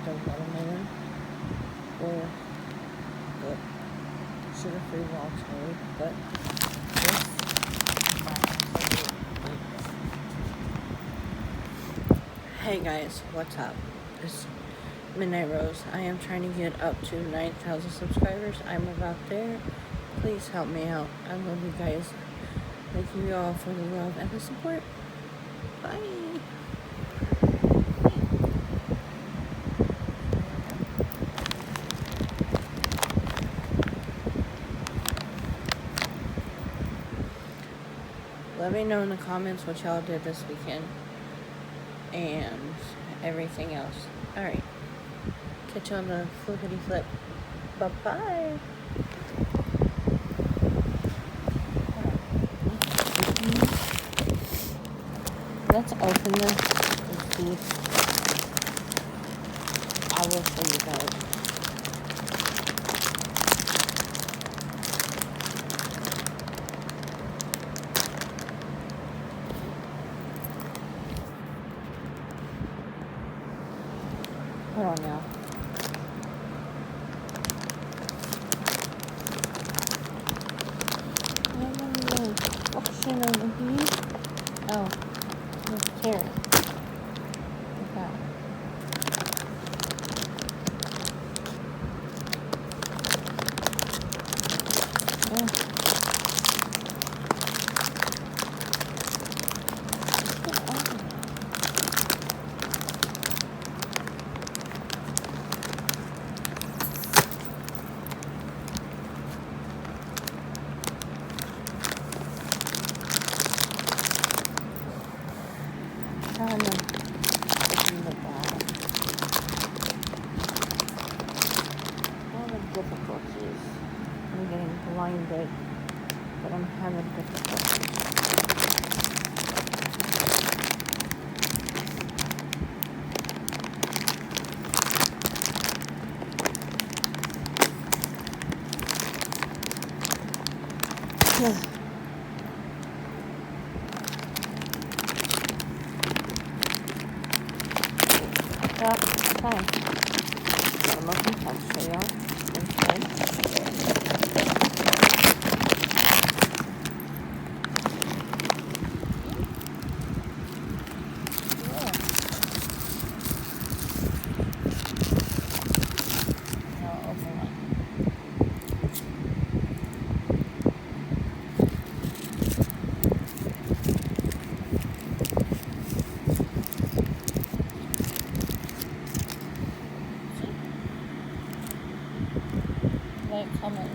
the watermelon or the sugar-free raw cherry, but this is my absolute favorite. Hey guys, what's up? It's Midnight Rose. I am trying to get up to 9,000 subscribers. I'm about there. Please help me out. I love you guys. Thank you all for the love and the support. Bye. Let me know in the comments what y'all did this weekend and everything else. Alright. Catch you on the flippity flip. Bye-bye. Let's open this and see. I will show you guys. Hold on now. Option over here. Oh, there's carrot. Look at that. Oh. Trying to open the bag. All the difficulties. I'm getting blinded, but I'm having difficulties. Okay. I'm looking for y'all. Like, comment,